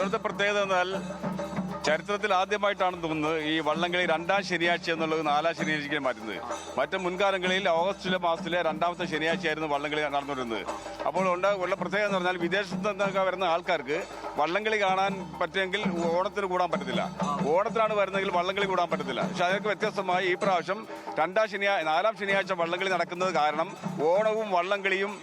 ഇവിടുത്തെ പ്രത്യേകത എന്നാൽ ചരിത്രത്തിൽ ആദ്യമായിട്ടാണെന്ന് തോന്നുന്നത് ഈ വള്ളംകളി 2ാം ശനിയാഴ്ച എന്നുള്ളത് 4ാം ശനിയാഴ്ചയ്ക്ക് മാറ്റുന്നത്. മറ്റ് മുൻകാലങ്ങളിൽ ഓഗസ്റ്റ് മാസത്തിലെ 2ാമത്തെ ശനിയാഴ്ചയായിരുന്നു വള്ളംകളി നടന്നുവരുന്നത്. അപ്പോൾ ഉള്ള പ്രത്യേകത എന്ന് പറഞ്ഞാൽ വിദേശത്ത് നിന്നൊക്കെ വരുന്ന ആൾക്കാർക്ക് വള്ളംകളി കാണാൻ പറ്റുമെങ്കിൽ ഓണത്തിന് കൂടാൻ പറ്റത്തില്ല. ഓണത്തിനാണ് വരുന്നതെങ്കിൽ വള്ളംകളി കൂടാൻ പറ്റത്തില്ല. പക്ഷെ അതൊക്കെ വ്യത്യസ്തമായി ഈ പ്രാവശ്യം 4ാം ശനിയാഴ്ച വള്ളംകളി നടക്കുന്നത് കാരണം ഓണവും വള്ളംകളിയും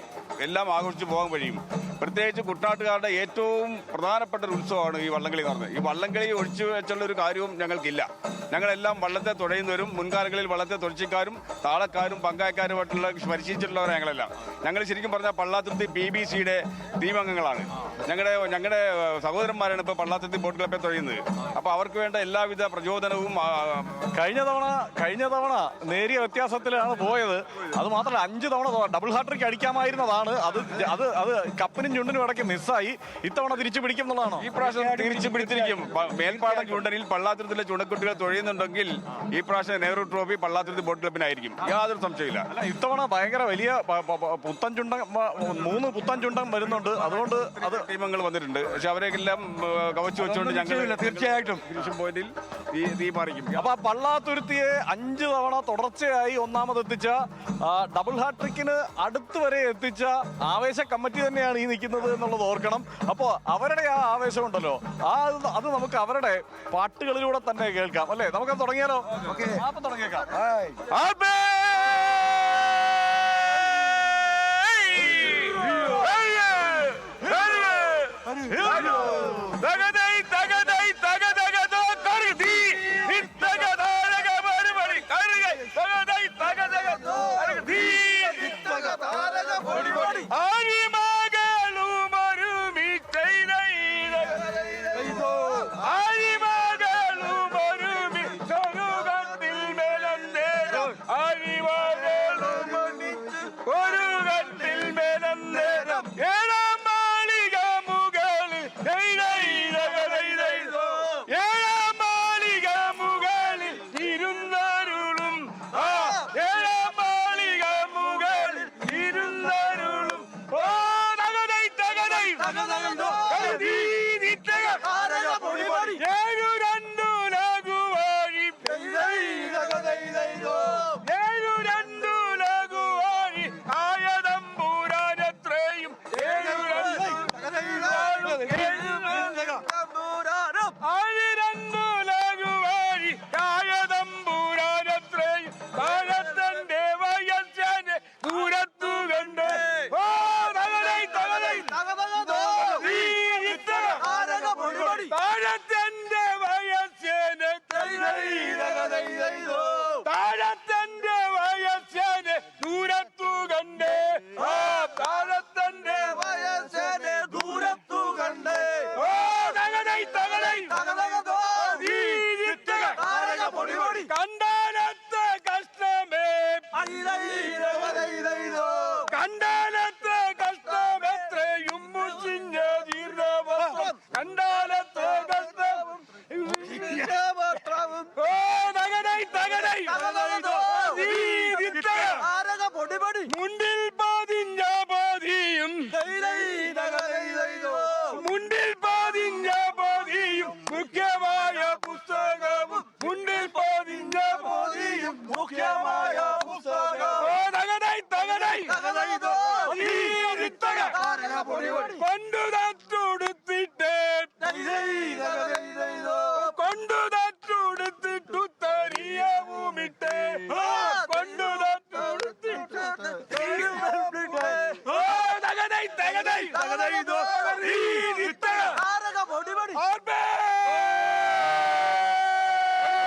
എല്ലാം ആഘോഷിച്ച് പോകാൻ കഴിയും. പ്രത്യേകിച്ച് കുട്ടനാട്ടുകാരുടെ ഏറ്റവും പ്രധാനപ്പെട്ട ഒരു ഉത്സവമാണ് ഈ വള്ളംകളി എന്ന് പറഞ്ഞത്. ഈ വള്ളംകളി ഒഴിച്ചു വെച്ചുള്ള ഒരു കാര്യവും ഞങ്ങൾക്കില്ല. ഞങ്ങളെല്ലാം വള്ളത്തെ തുഴയുന്നവരും മുൻകാലങ്ങളിൽ വള്ളത്തെ തുഴച്ചിക്കാരും താളക്കാരും പങ്കായക്കാരുമായിട്ടുള്ള പരിശീലിച്ചിട്ടുള്ളവരെ ഞങ്ങളെല്ലാം. ഞങ്ങൾ ശരിക്കും പറഞ്ഞാൽ പള്ളാത്തുരുത്തി PBCയുടെ ടീമംഗങ്ങളാണ്. ഞങ്ങളുടെ സഹോദരന്മാരാണ് ഇപ്പോൾ പള്ളാത്തുരുത്തി ബോട്ട് ക്ലബ്ബെ തുഴയുന്നത്. അപ്പോൾ അവർക്ക് വേണ്ട എല്ലാവിധ പ്രചോദനവും കഴിഞ്ഞ തവണ നേരിയ വ്യത്യാസത്തിലാണ് പോയത്. അത് മാത്രമല്ല 5 തവണ ഡബിൾ ഹാട്രിക് അടിക്കാമായിരുന്നതാണ്. അത് കപ്പിനും ചുണ്ടിനും ഇടയ്ക്ക് മിസ്സായി. ഇത്തവണ തിരിച്ചു പിടിക്കും എന്നുള്ളതാണോ? ഈ പ്രാവശ്യം തിരിച്ചു പിടിച്ചിരിക്കും. മേൽപ്പാടം ചുണ്ടനിൽ പള്ളാത്തുരുത്തിലെ ചുണക്കുട്ടികൾ തുഴയുന്നുണ്ടെങ്കിൽ ഈ പ്രാവശ്യം നെഹ്റു ട്രോഫി പള്ളാത്തുരുത്തി ബോട്ട് ക്ലബിനായിരിക്കും. യാതൊരു സംശയമില്ല. അല്ല, ഇത്തവണ ഭയങ്കര വലിയ പുത്തൻ ചുണ്ടൻ 3 പുത്തൻ ചുണ്ടൻ വരുന്നുണ്ട്. അതുകൊണ്ട് അത് ടീമങ്ങൾ വന്നിട്ടുണ്ട്. പക്ഷെ അവരെല്ലാം കവച്ചു വെച്ചുകൊണ്ട് ഞങ്ങൾ തീർച്ചയായിട്ടും ഫിനിഷിംഗ് പോയിന്റിൽ തീരുമാനിക്കും. അപ്പൊ പള്ളാത്തുരുത്തിയെ 5 തവണ തുടർച്ചയായി ഒന്നാമതെത്തിച്ച ഡബിൾ ഹാട്രിക്കിന് അടുത്ത് വരെ എത്തിച്ച ആവേശ കമ്മിറ്റി തന്നെയാണ് ഈ നിൽക്കുന്നത് എന്നുള്ളത് ഓർക്കണം. അപ്പോൾ അവരുടെ ആ ആവേശം ഉണ്ടല്ലോ, അത് നമുക്ക് അവരുടെ പാട്ടുകളിലൂടെ തന്നെ കേൾക്കാം അല്ലേ? നമുക്ക് തുടങ്ങിയാലോ? അപ്പൊ തുടങ്ങിയേക്കാം. Tagadai,